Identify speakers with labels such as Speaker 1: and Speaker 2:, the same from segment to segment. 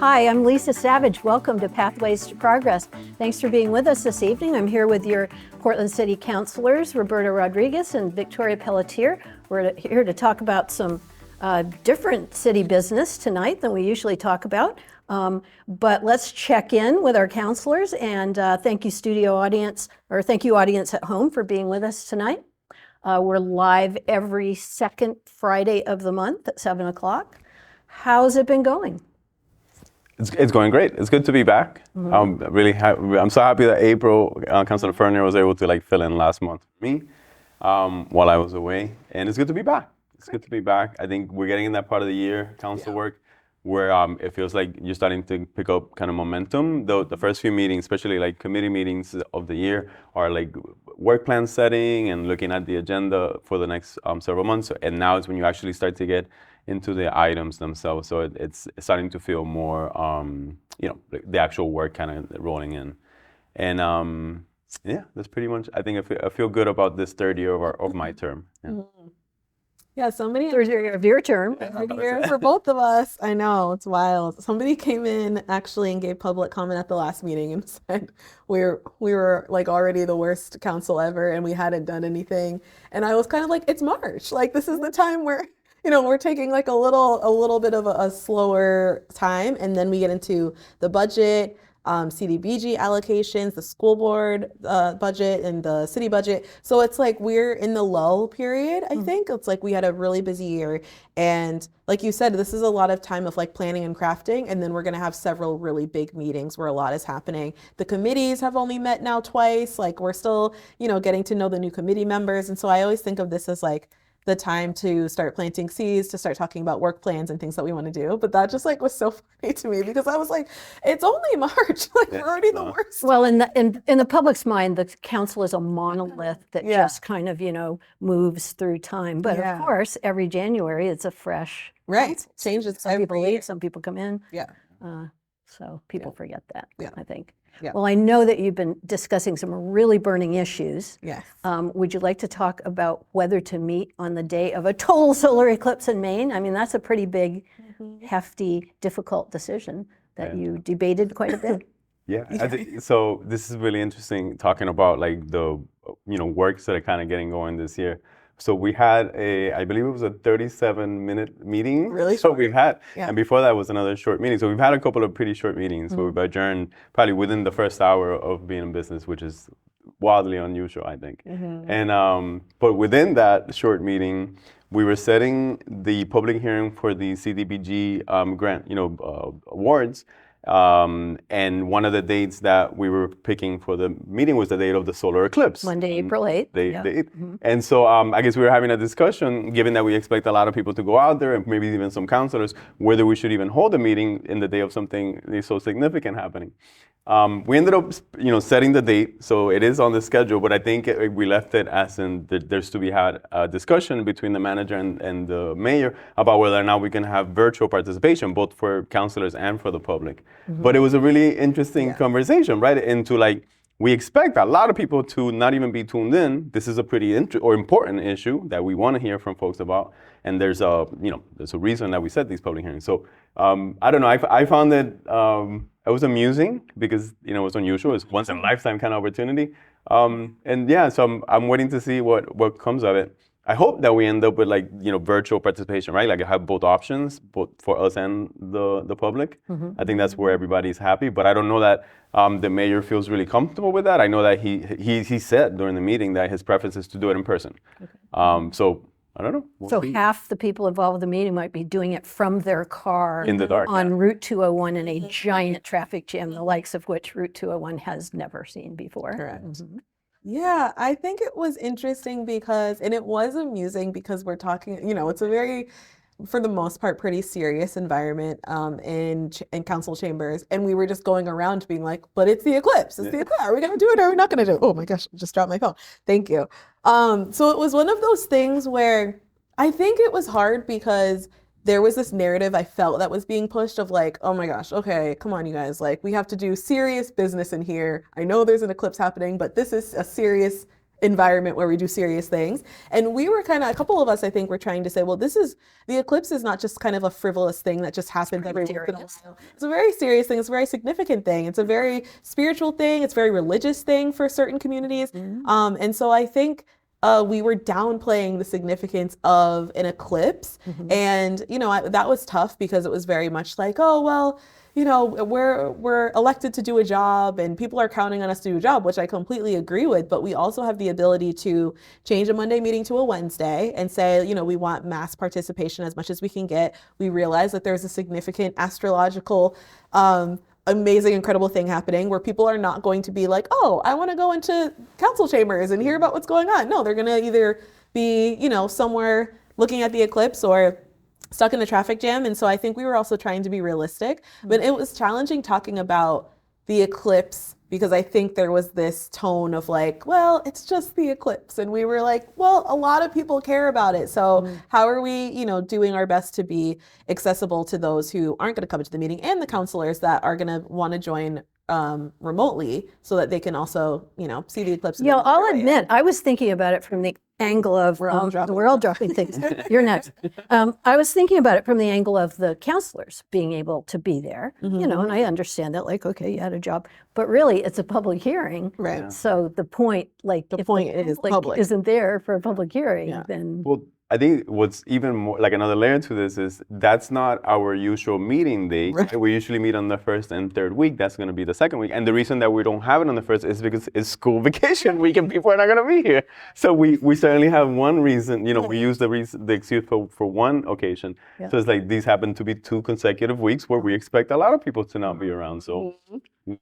Speaker 1: Hi, I'm Lisa Savage. Welcome to Pathways to Progress. Thanks for being with us this evening. I'm here with your Portland City councilors, Roberta Rodriguez and Victoria Pelletier. We're here to talk about some different city business tonight than we usually talk about. But let's check in with our councilors, and thank you studio audience, or thank you audience at home for being with us tonight. We're live every second Friday of the month at 7 o'clock. How's it been going?
Speaker 2: It's going great. It's good to be back. Mm-hmm. I'm so happy that April, Councilor Fernier was able to fill in last month for me while I was away, and it's good to be back. It's good to be back. I think we're getting in that part of the year, council work, where it feels like you're starting to pick up kind of momentum. Though the first few meetings, especially committee meetings of the year, are work plan setting and looking at the agenda for the next several months. And now is when you actually start to get into the items themselves. So it's starting to feel more, the actual work kind of rolling in. And that's pretty much, I think I feel good about this third year of my term. Yeah.
Speaker 3: Mm-hmm. Yeah, somebody
Speaker 1: third year of your term.
Speaker 3: Third year for both of us. I know, it's wild. Somebody came in actually and gave public comment at the last meeting and said we were already the worst council ever and we hadn't done anything. And I was kind of like, it's March. This is the time where we're taking a little bit of a slower time, and then we get into the budget, CDBG allocations, the school board budget, and the city budget. So it's we're in the lull period, I think. It's we had a really busy year. And like you said, this is a lot of time of planning and crafting. And then we're going to have several really big meetings where a lot is happening. The committees have only met now twice. We're still, getting to know the new committee members. And so I always think of this as the time to start planting seeds, to start talking about work plans and things that we want to do. But that just was so funny to me because I was it's only March. We're already the worst.
Speaker 1: Well, in the public's mind, the council is a monolith that just kind of, moves through time. But of course, every January it's a fresh
Speaker 3: changes.
Speaker 1: Some people leave, some people come in. So people forget that, I think. Yeah. Well, I know that you've been discussing some really burning issues.
Speaker 3: Yes.
Speaker 1: Would you like to talk about whether to meet on the day of a total solar eclipse in Maine? I mean, that's a pretty big, hefty, difficult decision that you debated quite a bit.
Speaker 2: I think, so this is really interesting talking about the works that are kind of getting going this year. So we had I believe it was a 37-minute meeting.
Speaker 3: Really?
Speaker 2: So we've had, and before that was another short meeting. So we've had a couple of pretty short meetings where we've adjourned probably within the first hour of being in business, which is wildly unusual, I think. And but within that short meeting, we were setting the public hearing for the CDBG grant, awards. And one of the dates that we were picking for the meeting was the date of the solar eclipse.
Speaker 1: Monday, April 8th.
Speaker 2: The 8th. And so I guess we were having a discussion, given that we expect a lot of people to go out there and maybe even some councilors, whether we should even hold a meeting in the day of something so significant happening. We ended up, setting the date, so it is on the schedule, but I think we left it as in there's to be had a discussion between the manager and the mayor about whether or not we can have virtual participation, both for councilors and for the public. But it was a really interesting conversation, right? Into we expect a lot of people to not even be tuned in. This is a pretty important issue that we want to hear from folks about, and there's a reason that we set these public hearings. So I don't know. I found it was amusing because it was unusual. It's once in a lifetime kind of opportunity, so I'm waiting to see what comes of it. I hope that we end up with virtual participation, right? I have both options, both for us and the public. I think that's where everybody's happy. But I don't know that the mayor feels really comfortable with that. I know that he said during the meeting that his preference is to do it in person. So I don't know.
Speaker 1: We'll see. Half the people involved in the meeting might be doing it from their car
Speaker 2: in the dark
Speaker 1: on Route 201 in a giant traffic jam, the likes of which Route 201 has never seen before.
Speaker 3: Correct. Yeah, I think it was interesting and it was amusing because we're talking, it's a very, for the most part, pretty serious environment in council chambers. And we were just going around being but it's the eclipse. It's the eclipse. Are we going to do it or are we not going to do it? Oh my gosh, I just dropped my phone. Thank you. So it was one of those things where I think it was hard because there was this narrative I felt that was being pushed of oh my gosh, okay, come on, you guys, we have to do serious business in here. I know there's an eclipse happening, but this is a serious environment where we do serious things. And we were a couple of us, I think, were trying to say, well, the eclipse is not just kind of a frivolous thing that just happens every once in a while. It's a very serious thing. It's a very significant thing. It's a very spiritual thing. It's a very religious thing for certain communities. And so I think we were downplaying the significance of an eclipse. And, that was tough because it was very much like, oh, well, we're elected to do a job and people are counting on us to do a job, which I completely agree with. But we also have the ability to change a Monday meeting to a Wednesday and say, we want mass participation as much as we can get. We realize that there's a significant astrological, amazing, incredible thing happening where people are not going to be like, oh, I want to go into council chambers and hear about what's going on. No, they're going to either be, somewhere looking at the eclipse or stuck in the traffic jam. And so I think we were also trying to be realistic, but it was challenging talking about the eclipse because I think there was this tone of like, well, it's just the eclipse. And we were like, well, a lot of people care about it. So how are we, doing our best to be accessible to those who aren't going to come to the meeting and the councilors that are going to want to join remotely so that they can also, see the eclipse.
Speaker 1: I'll admit, I was thinking about it from the angle of the world dropping things. You're next. I was thinking about it from the angle of the councilors being able to be there, and I understand that, like, okay, you had a job, but really it's a public hearing.
Speaker 3: Right. Yeah.
Speaker 1: So the point,
Speaker 3: is public
Speaker 1: isn't there for a public hearing, then.
Speaker 2: Well, I think what's even more like another layer to this is that's not our usual meeting day. Right. We usually meet on the first and third week. That's going to be the second week. And the reason that we don't have it on the first is because it's school vacation week and people are not going to be here. So we certainly have one reason, we use the excuse for one occasion. Yeah. So it's like these happen to be 2 consecutive weeks where we expect a lot of people to not be around. So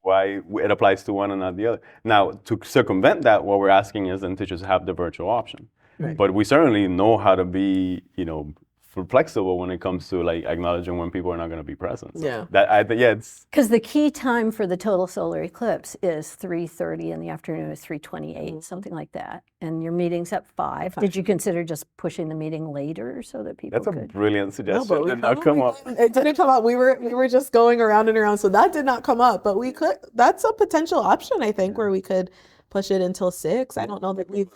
Speaker 2: why it applies to one and not the other. Now, to circumvent that, what we're asking is then to just have the virtual option. Right. But we certainly know how to be, flexible when it comes to like acknowledging when people are not going to be present. So it's
Speaker 1: because the key time for the total solar eclipse is 3:30 in the afternoon, or 3:28, something like that. And your meeting's at 5. Did you consider just pushing the meeting later so that people?
Speaker 2: That's a brilliant suggestion. No, but it did not come up.
Speaker 3: It didn't come up. We were just going around and around, so that did not come up. But we could. That's a potential option, I think, where we could push it until 6. I don't know that we've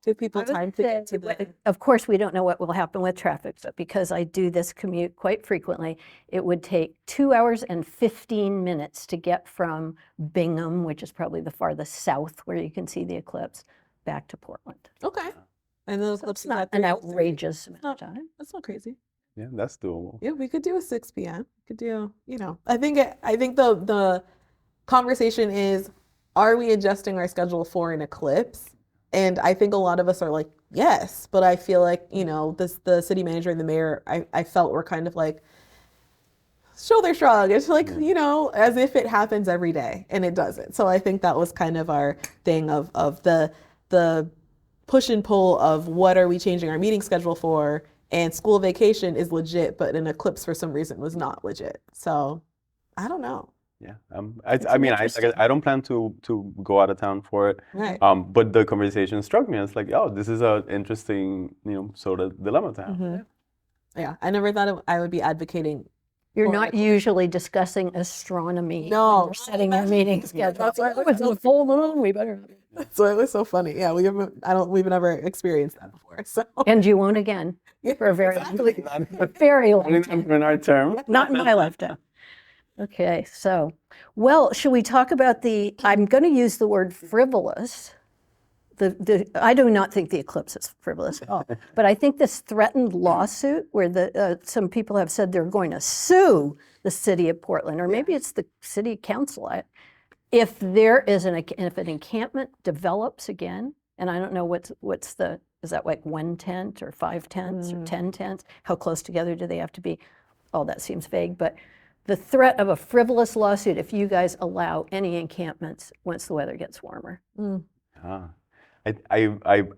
Speaker 3: give people time to get to the.
Speaker 1: Of course, we don't know what will happen with traffic, but because I do this commute quite frequently, it would take 2 hours and 15 minutes to get from Bingham, which is probably the farthest south where you can see the eclipse, back to Portland.
Speaker 3: Okay. And the eclipse
Speaker 1: is not an outrageous amount of time.
Speaker 3: That's not crazy.
Speaker 2: Yeah, that's doable.
Speaker 3: Yeah, we could do a 6 p.m. We could do, I think the conversation is, are we adjusting our schedule for an eclipse? And I think a lot of us are like, yes, but I feel like, the city manager and the mayor, I felt were kind of like, shoulder shrug. It's like, as if it happens every day, and it doesn't. So I think that was kind of our thing of the push and pull of what are we changing our meeting schedule for, and school vacation is legit, but an eclipse for some reason was not legit. So I don't know.
Speaker 2: Yeah, I don't plan to go out of town for it.
Speaker 3: Right.
Speaker 2: But the conversation struck me as like, oh, this is an interesting, sort of dilemma to have.
Speaker 3: Mm-hmm. Yeah, I never thought I would be advocating.
Speaker 1: You're not usually discussing astronomy.
Speaker 3: No,
Speaker 1: when you're setting your meeting schedule. That's why it was a full moon. We better.
Speaker 3: So it was so funny. Yeah, we've never experienced that before. So.
Speaker 1: And you won't again for a very, very long time.
Speaker 2: In our term.
Speaker 1: Not in my lifetime. Okay, so, should we talk about I'm going to use the word frivolous. I do not think the eclipse is frivolous at all, but I think this threatened lawsuit where some people have said they're going to sue the city of Portland, or maybe it's the city council. If if an encampment develops again, and I don't know is that like 1/10 or 5/10 or 10/10? How close together do they have to be? All that seems vague, but the threat of a frivolous lawsuit if you guys allow any encampments once the weather gets warmer.
Speaker 2: I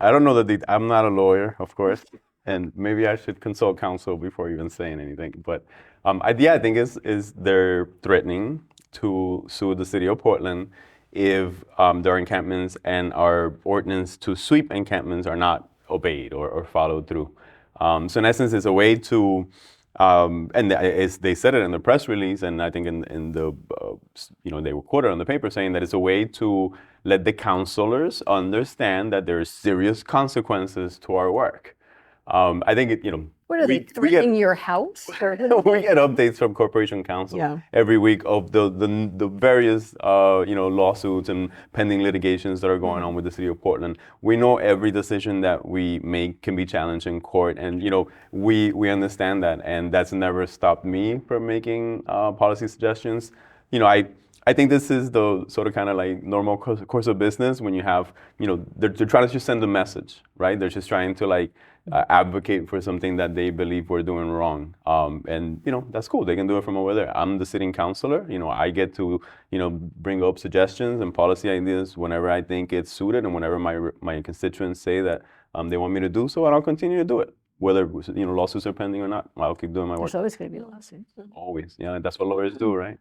Speaker 2: don't know that I'm not a lawyer, of course, and maybe I should consult counsel before even saying anything. But I think is they're threatening to sue the city of Portland if their encampments and our ordinance to sweep encampments are not obeyed or followed through. So in essence, it's a way to And they said it in the press release, and I think in the, they were quoted on the paper saying that it's a way to let the councilors understand that there are serious consequences to our work. I think
Speaker 1: What are they threatening your house? Or
Speaker 2: we get updates from Corporation Counsel every week of the various lawsuits and pending litigations that are going on with the city of Portland. We know every decision that we make can be challenged in court, and we understand that, and that's never stopped me from making policy suggestions. I think this is the sort of kind of like normal course of business when you have, they're trying to just send a message, right? They're just trying to advocate for something that they believe we're doing wrong. And that's cool. They can do it from over there. I'm the sitting councilor. I get to, bring up suggestions and policy ideas whenever I think it's suited and whenever my constituents say that they want me to do so, and I'll continue to do it. Whether lawsuits are pending or not, I'll keep doing my work.
Speaker 1: There's always going to be lawsuits.
Speaker 2: Always. Yeah, that's what lawyers do, right?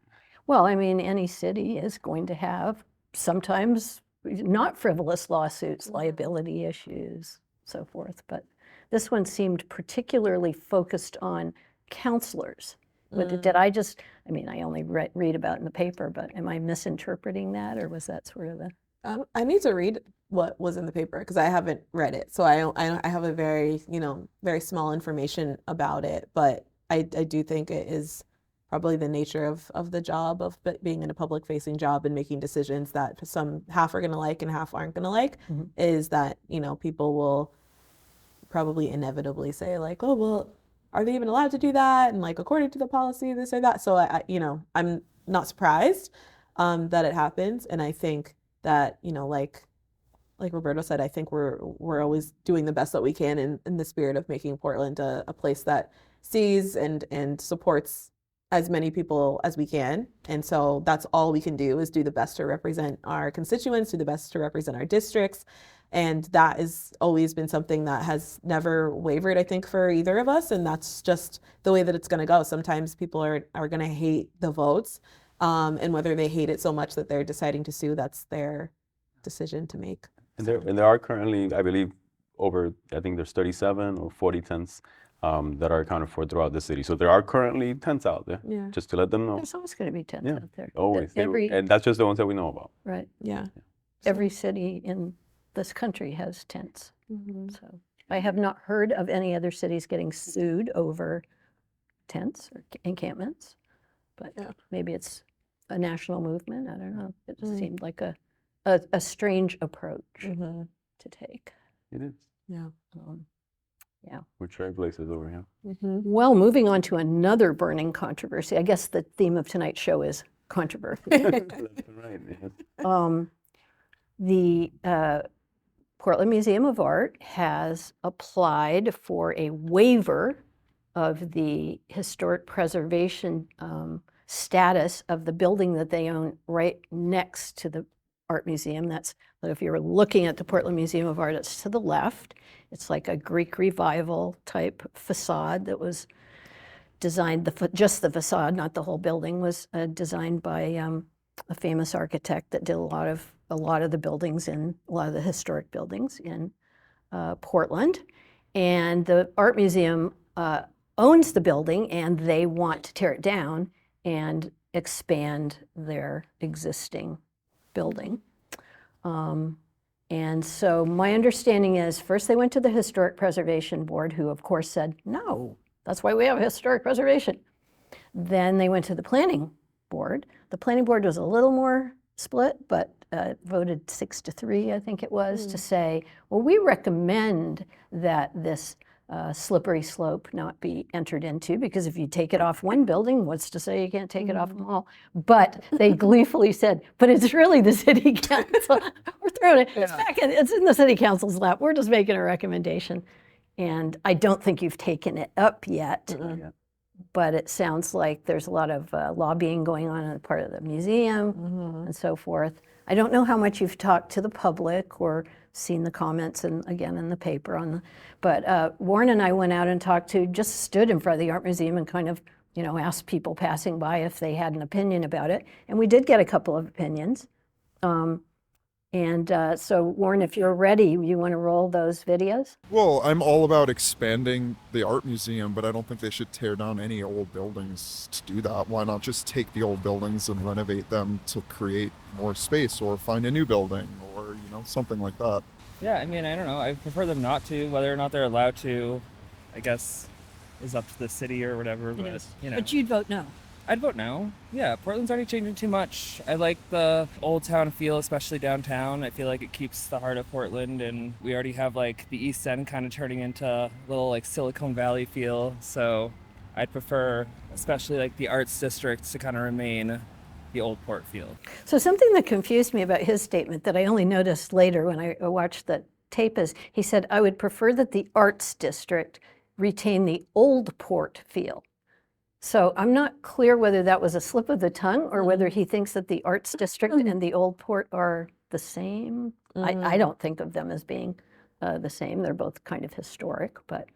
Speaker 1: Well, I mean, any city is going to have sometimes not frivolous lawsuits, liability issues, so forth. But this one seemed particularly focused on councilors. But did I only read about it in the paper, but am I misinterpreting that, or was that sort of the...
Speaker 3: I need to read what was in the paper because I haven't read it. So I have a very, very small information about it. But I do think it is probably the nature of the job of being in a public facing job and making decisions that some half are going to like and half aren't going to like, is that, people will probably inevitably say like, oh, well, are they even allowed to do that? And like, according to the policy, this or that. So I'm not surprised that it happens. And I think that, like Roberta said, I think we're always doing the best that we can in the spirit of making Portland a place that sees and supports as many people as we can. And so that's all we can do, is do the best to represent our constituents, do the best to represent our districts. And that has always been something that has never wavered, I think, for either of us. And that's just the way that it's going to go. Sometimes people are going to hate the votes. And whether they hate it so much that they're deciding to sue, that's their decision to make.
Speaker 2: And there are currently, I believe, I think there's 37 or 40 tents that are accounted for throughout the city. So there are currently tents out there, just to let them know.
Speaker 1: There's always going to be tents out there.
Speaker 2: Always. And that's just the ones that we know about.
Speaker 1: Right.
Speaker 3: Yeah.
Speaker 1: Every city in this country has tents. So I have not heard of any other cities getting sued over tents or encampments, but maybe it's a national movement. I don't know. It just seemed like a strange approach to take.
Speaker 2: It is.
Speaker 3: Yeah.
Speaker 1: Yeah.
Speaker 2: We're trailblazers over here.
Speaker 1: Well, moving on to another burning controversy. I guess the theme of tonight's show is controversy.
Speaker 2: Right. Yes.
Speaker 1: The Portland Museum of Art has applied for a waiver of the historic preservation status of the building that they own right next to the art museum. That's, if you're looking at the Portland Museum of Art, it's to the left. It's like a Greek revival type facade that was designed, just the facade, not the whole building, was designed by a famous architect that did a lot of the buildings a lot of the historic buildings in Portland. And the art museum owns the building, and they want to tear it down and expand their existing building. And so my understanding is, first they went to the Historic Preservation Board, who of course said, no, that's why we have historic preservation. Then they went to the Planning Board. The Planning Board was a little more split, but voted 6-3, I think it was, to say, well, we recommend that this slippery slope not be entered into, because if you take it off one building, what's to say you can't take it off them all? But they gleefully said, but it's really the city council. We're throwing it, it's in the city council's lap. We're just making a recommendation. And I don't think you've taken it up yet, but it sounds like there's a lot of lobbying going on the part of the museum and so forth. I don't know how much you've talked to the public or seen the comments, and again in the paper but Warren and I went out and just stood in front of the art museum and kind of, asked people passing by if they had an opinion about it. And we did get a couple of opinions. And so, Warren, if you're ready, you want to roll those videos?
Speaker 4: Well, I'm all about expanding the art museum, but I don't think they should tear down any old buildings to do that. Why not just take the old buildings and renovate them to create more space, or find a new building, or, something like that?
Speaker 5: Yeah, I mean, I don't know. I prefer them not to. Whether or not they're allowed to, I guess, is up to the city or whatever. But,
Speaker 1: But you'd vote no.
Speaker 5: I'd vote no. Yeah, Portland's already changing too much. I like the old town feel, especially downtown. I feel like it keeps the heart of Portland, and we already have like the East End kind of turning into a little like Silicon Valley feel. So I'd prefer, especially like the arts districts, to kind of remain the old port feel.
Speaker 1: So something that confused me about his statement that I only noticed later when I watched the tape is he said, I would prefer that the arts district retain the old port feel. So I'm not clear whether that was a slip of the tongue or whether he thinks that the arts district and the old port are the same. I don't think of them as being the same. They're both kind of historic, but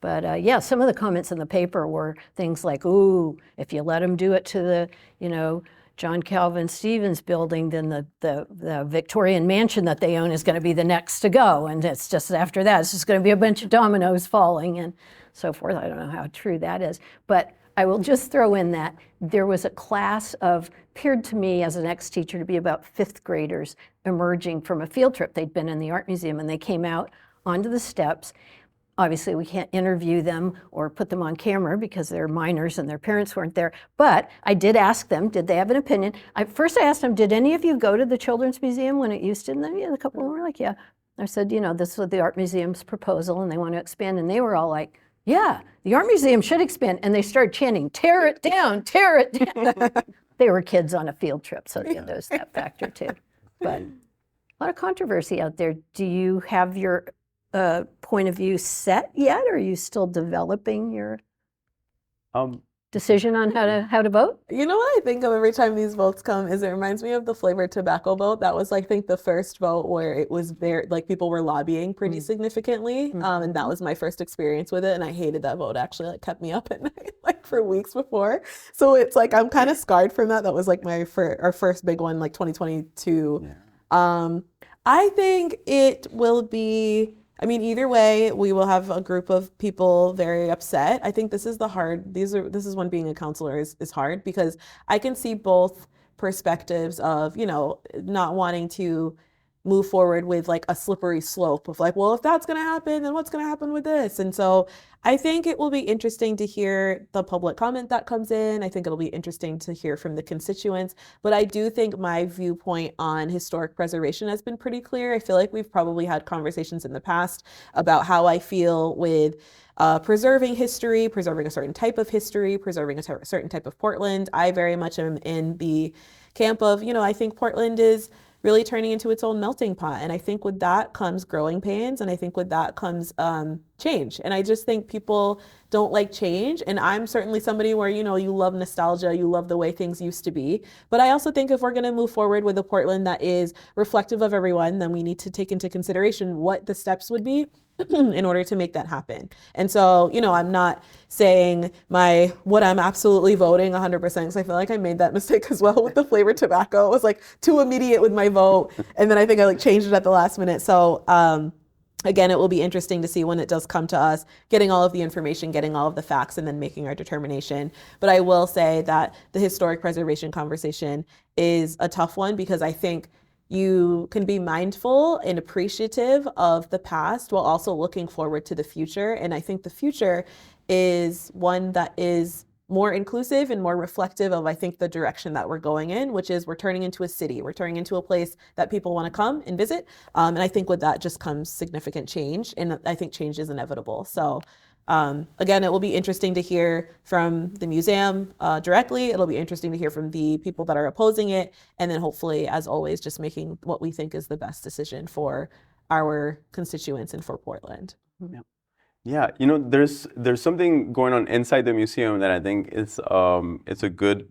Speaker 1: yeah, some of the comments in the paper were things like, ooh, if you let them do it to the, John Calvin Stevens building, then the Victorian mansion that they own is going to be the next to go. And it's just after that, it's just going to be a bunch of dominoes falling and so forth. I don't know how true that is. But I will just throw in that there was a class of, appeared to me as an ex-teacher to be about 5th graders emerging from a field trip. They'd been in the art museum and they came out onto the steps. Obviously, we can't interview them or put them on camera because they're minors and their parents weren't there. But I did ask them, did they have an opinion? First, I asked them, did any of you go to the Children's Museum when it used to? And then, a couple of them were like, yeah. I said, this was the art museum's proposal and they want to expand. And they were all like, yeah, the art museum should expand. And they started chanting, tear it down, tear it down. They were kids on a field trip, so there's that factor too. But a lot of controversy out there. Do you have your point of view set yet, or are you still developing your decision on how to vote?
Speaker 3: You know what I think of every time these votes come is it reminds me of the flavored tobacco vote. That was, I think, the first vote where it was very, like, people were lobbying pretty significantly. And that was my first experience with it. And I hated that vote, actually. Like, kept me up at night, like, for weeks before. So it's like, I'm kind of scarred from that. That was like our first big one, like 2022. Yeah. I think it will be, either way, we will have a group of people very upset. I think this is this is when being a counselor is hard, because I can see both perspectives of, not wanting to move forward with like a slippery slope of like, well, if that's going to happen, then what's going to happen with this? And so I think it will be interesting to hear the public comment that comes in. I think it'll be interesting to hear from the constituents. But I do think my viewpoint on historic preservation has been pretty clear. I feel like we've probably had conversations in the past about how I feel with preserving history, preserving a certain type of history, preserving a certain type of Portland. I very much am in the camp of, I think Portland is really turning into its own melting pot. And I think with that comes growing pains. And I think with that comes change. And I just think people don't like change. And I'm certainly somebody where, you love nostalgia, you love the way things used to be. But I also think if we're going to move forward with a Portland that is reflective of everyone, then we need to take into consideration what the steps would be in order to make that happen. And so, I'm not saying what I'm absolutely voting 100%, because I feel like I made that mistake as well with the flavored tobacco. It was like too immediate with my vote. And then I think I changed it at the last minute. So again, it will be interesting to see when it does come to us, getting all of the information, getting all of the facts, and then making our determination. But I will say that the historic preservation conversation is a tough one, because I think you can be mindful and appreciative of the past while also looking forward to the future. And I think the future is one that is more inclusive and more reflective of, I think, the direction that we're going in, which is we're turning into a city. We're turning into a place that people want to come and visit. And I think with that just comes significant change. And I think change is inevitable. So again, it will be interesting to hear from the museum directly. It'll be interesting to hear from the people that are opposing it. And then hopefully, as always, just making what we think is the best decision for our constituents and for Portland.
Speaker 2: Yeah. Yeah, there's something going on inside the museum that I think it's a good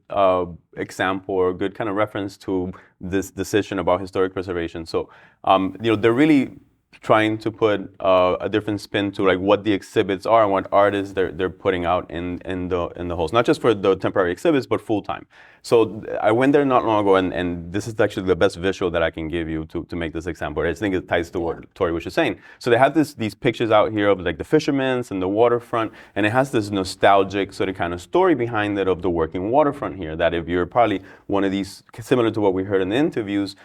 Speaker 2: example or a good kind of reference to this decision about historic preservation. So, they're really trying to put a different spin to like what the exhibits are and what artists they're putting out in the halls, not just for the temporary exhibits, but full time. So I went there not long ago, and this is actually the best visual that I can give you to make this example. I just think it ties to what Tori was just saying. So they have these pictures out here of like the fishermen's and the waterfront, and it has this nostalgic sort of kind of story behind it of the working waterfront here. That if you're probably one of these, similar to what we heard in the interviews,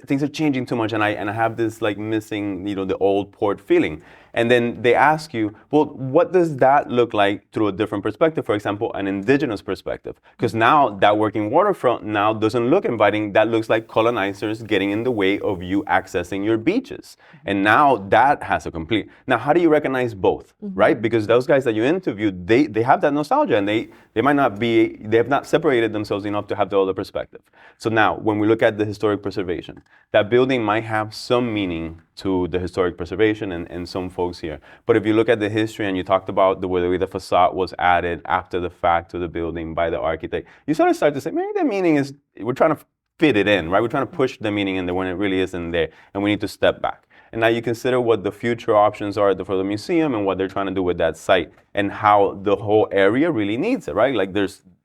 Speaker 2: things are changing too much, and I have this like missing, the old port feeling. And then they ask you, well, what does that look like through a different perspective? For example, an indigenous perspective. Because now that working waterfront now doesn't look inviting. That looks like colonizers getting in the way of you accessing your beaches. And now that has a complete. Now, how do you recognize both, right? Because those guys that you interviewed, they have that nostalgia, and they have not separated themselves enough to have the other perspective. So now, when we look at the historic preservation, that building might have some meaning to the historic preservation and some folks here. But if you look at the history and you talked about the way the facade was added after the fact to the building by the architect, you sort of start to say, maybe the meaning is, we're trying to fit it in, right? We're trying to push the meaning in there when it really isn't there, and we need to step back. And now you consider what the future options are for the museum and what they're trying to do with that site and how the whole area really needs it, right? Like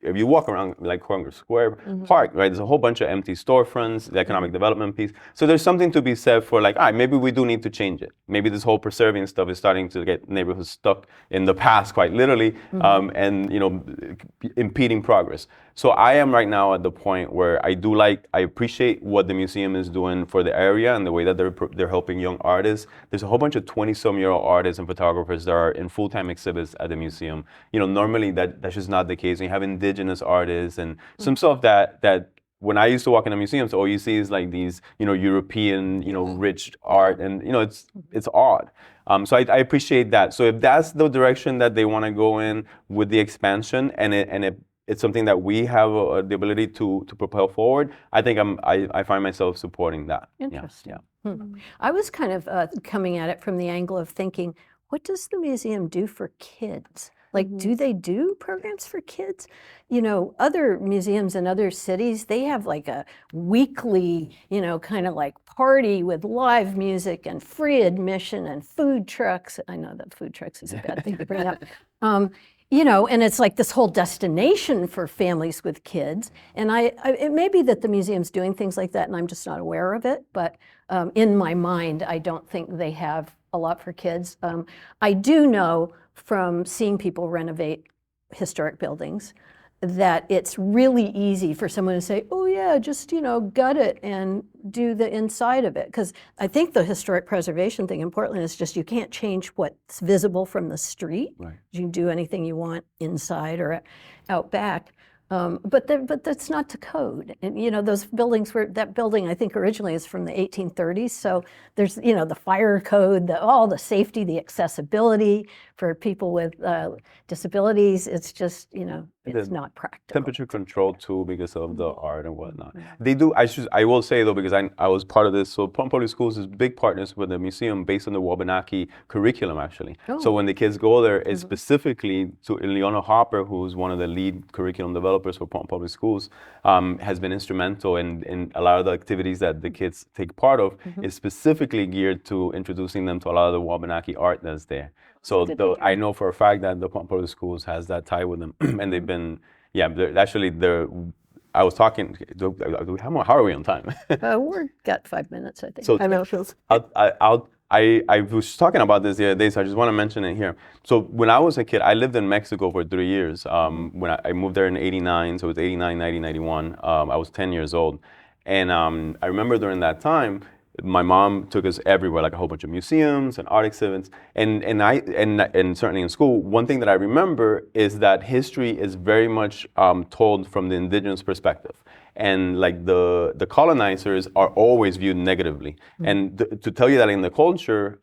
Speaker 2: if you walk around like Congress Square Park, right, there's a whole bunch of empty storefronts, the economic development piece. So there's something to be said for like, all right, maybe we do need to change it. Maybe this whole preserving stuff is starting to get neighborhoods stuck in the past, quite literally, and impeding progress. So I am right now at the point where I appreciate what the museum is doing for the area and the way that they're helping young artists. There's a whole bunch of 20-some-year-old artists and photographers that are in full-time exhibits at the museum. Normally that's just not the case. You have indigenous artists and some stuff that when I used to walk in the museums, all you see is like these, European, rich art, and it's odd. So I appreciate that. So if that's the direction that they want to go in with the expansion, and it's something that we have the ability to propel forward, I think I find myself supporting that.
Speaker 1: Interesting. Yeah. I was kind of coming at it from the angle of thinking, what does the museum do for kids? Like, do they do programs for kids? Other museums in other cities, they have like a weekly, kind of like party with live music and free admission and food trucks. I know that food trucks is a bad thing to bring up. And it's like this whole destination for families with kids. And it may be that the museum's doing things like that and I'm just not aware of it, but in my mind, I don't think they have a lot for kids. I do know from seeing people renovate historic buildings that it's really easy for someone to say, oh yeah, just, gut it and do the inside of it. Because I think the historic preservation thing in Portland is just you can't change what's visible from the street. Right. You can do anything you want inside or out back. But that's not to code. And those buildings that building I think originally is from the 1830s. So there's the fire code, all the safety, the accessibility for people with disabilities. It's just it's not practical.
Speaker 2: Temperature control too because of the art and whatnot. They do. I will say though, because I was part of this. So Palm Public Schools is big partners with the museum based on the Wabanaki curriculum actually. Oh. So when the kids go there, it's specifically to Leona Hopper, who's one of the lead curriculum developers for Palm Public Schools, has been instrumental in a lot of the activities that the kids take part of. Is specifically geared to introducing them to a lot of the Wabanaki art that's there. So I know for a fact that the Palm Public Schools has that tie with them, and they've been, I was talking, how are we on time?
Speaker 1: We're got 5 minutes, I think.
Speaker 2: So
Speaker 3: I know it feels.
Speaker 2: I was talking about this the other day, so I just want to mention it here. So when I was a kid, I lived in Mexico for 3 years. When I moved there in '89, so it was '89, '90, '91. I was 10 years old. And I remember during that time, my mom took us everywhere, like a whole bunch of museums and art exhibits, and certainly in school. One thing that I remember is that history is very much told from the indigenous perspective, and like the colonizers are always viewed negatively. And to tell you that in the culture,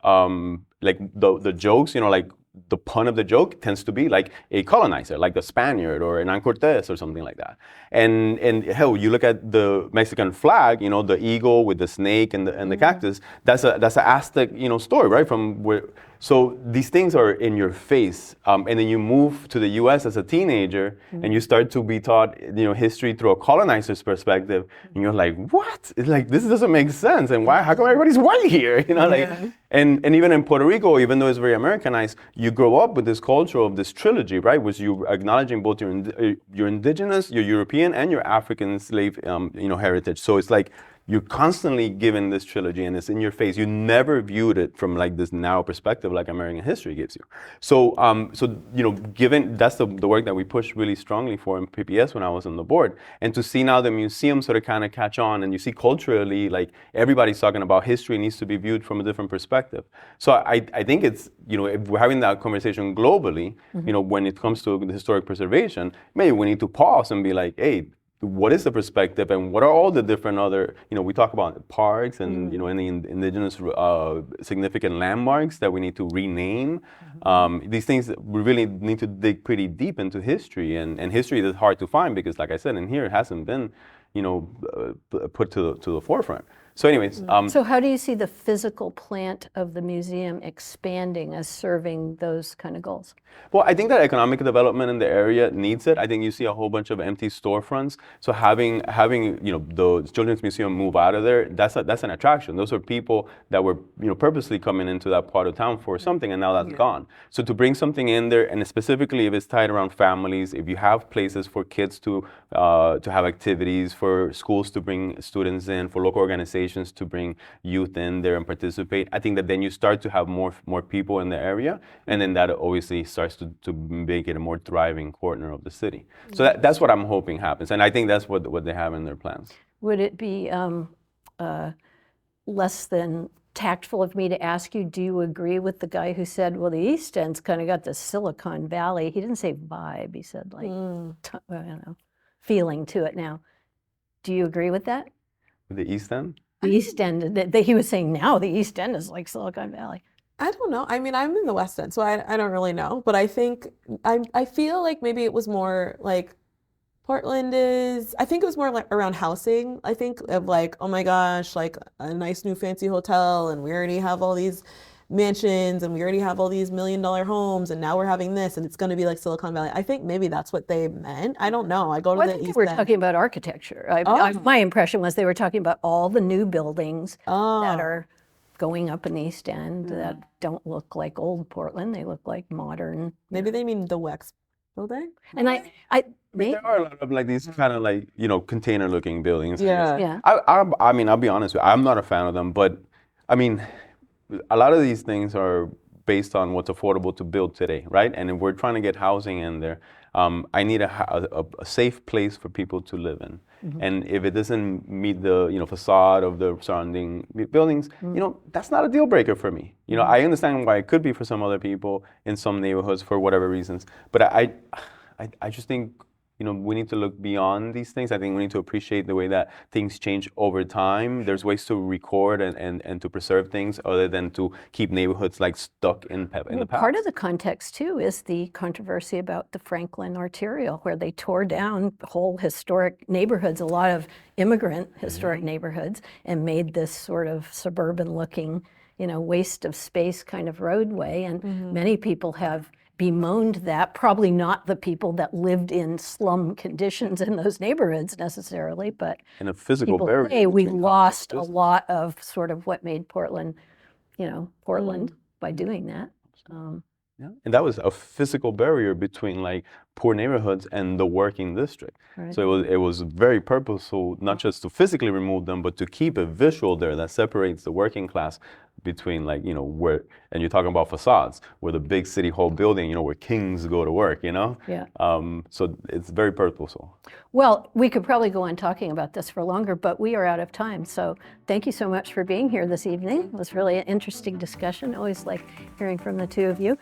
Speaker 2: like the jokes, like the pun of the joke tends to be like a colonizer, like the Spaniard or Hernán Cortés or something like that. And hell, you look at the Mexican flag, the eagle with the snake and the cactus. That's an Aztec, story, right? From where So these things are in your face, and then you move to the U.S. as a teenager, and you start to be taught, history through a colonizer's perspective, and you're like, what? It's like, this doesn't make sense, and why? How come everybody's white here? And even in Puerto Rico, even though it's very Americanized, you grow up with this culture of this trilogy, right? Which you're acknowledging both your indigenous, your European, and your African slave, heritage. So it's like, you're constantly given this trilogy and it's in your face. You never viewed it from like this narrow perspective like American history gives you. So, given that's the work that we pushed really strongly for in PPS when I was on the board, and to see now the museum sort of kind of catch on, and you see culturally like everybody's talking about history needs to be viewed from a different perspective. So I think it's, if we're having that conversation globally, when it comes to the historic preservation, maybe we need to pause and be like, hey, what is the perspective and what are all the different other, we talk about parks and, any indigenous significant landmarks that we need to rename. These things, we really need to dig pretty deep into history, and history is hard to find because, like I said, in here it hasn't been, put to the forefront. So anyways.
Speaker 1: So how do you see the physical plant of the museum expanding as serving those kind of goals?
Speaker 2: Well, I think that economic development in the area needs it. I think you see a whole bunch of empty storefronts. So having the Children's Museum move out of there, that's an attraction. Those are people that were purposely coming into that part of town for something, and now that's gone. So to bring something in there, and specifically if it's tied around families, if you have places for kids to have activities, for schools to bring students in, for local organizations to bring youth in there and participate, I think that then you start to have more people in the area, and then that obviously starts to make it a more thriving corner of the city. So that's what I'm hoping happens, and I think that's what they have in their plans.
Speaker 1: Would it be less than tactful of me to ask you, do you agree with the guy who said, well, the East End's kind of got the Silicon Valley, he didn't say vibe, he said like, I don't know, feeling to it now. Do you agree with that?
Speaker 2: With the East End?
Speaker 1: The East End, he was saying now the East End is like Silicon Valley.
Speaker 3: I don't know. I mean, I'm in the West End, so I don't really know. But I think, I feel like maybe it was more like Portland is, I think it was more like around housing. I think of like, oh my gosh, like a nice new fancy hotel, and we already have all these mansions, and we already have all these $1 million homes, and now we're having this, and it's going to be like Silicon Valley. I think maybe that's what they meant. I don't know. I go to
Speaker 1: I
Speaker 3: the
Speaker 1: think
Speaker 3: East
Speaker 1: they were
Speaker 3: End.
Speaker 1: talking about architecture. My impression was they were talking about all the new buildings that are going up in the East End that don't look like old Portland. They look like modern.
Speaker 3: Maybe they mean the Wex building.
Speaker 1: And
Speaker 2: There are a lot of like these kind of like container looking buildings.
Speaker 3: Yeah.
Speaker 2: I mean, I'll be honest with you, I'm not a fan of them, but I mean, a lot of these things are based on what's affordable to build today, right? And if we're trying to get housing in there, I need a safe place for people to live in. And if it doesn't meet the facade of the surrounding buildings, that's not a deal breaker for me. I understand why it could be for some other people in some neighborhoods for whatever reasons, but I just think we need to look beyond these things. I think we need to appreciate the way that things change over time. There's ways to record and to preserve things other than to keep neighborhoods like stuck in the past.
Speaker 1: Part of the context too is the controversy about the Franklin Arterial, where they tore down whole historic neighborhoods, a lot of immigrant historic neighborhoods, and made this sort of suburban looking, waste of space kind of roadway. And many people have bemoaned that, probably not the people that lived in slum conditions in those neighborhoods necessarily, but
Speaker 2: in a physical
Speaker 1: people
Speaker 2: barrier.
Speaker 1: say we lost a lot of sort of what made Portland, Portland by doing that.
Speaker 2: Yeah, and that was a physical barrier between like poor neighborhoods and the working district.
Speaker 1: Right.
Speaker 2: So it was very purposeful, not just to physically remove them, but to keep a visual there that separates the working class between like, where, and you're talking about facades, where the big city hall building, where kings go to work,
Speaker 1: Yeah.
Speaker 2: So it's very purposeful.
Speaker 1: Well, we could probably go on talking about this for longer, but we are out of time. So thank you so much for being here this evening. It was really an interesting discussion. Always like hearing from the two of you.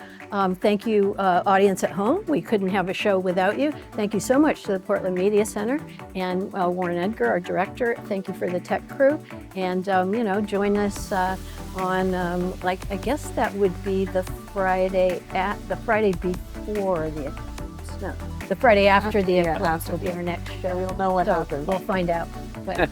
Speaker 1: Thank you, audience at home. We couldn't have a show without you. Thank you so much to the Portland Media Center and Warren Edgar, our director. Thank you for the tech crew. And, join us on, I guess that would be the Friday before the Friday after the eclipse will be our next show.
Speaker 3: We'll know what happens.
Speaker 1: We'll find out. But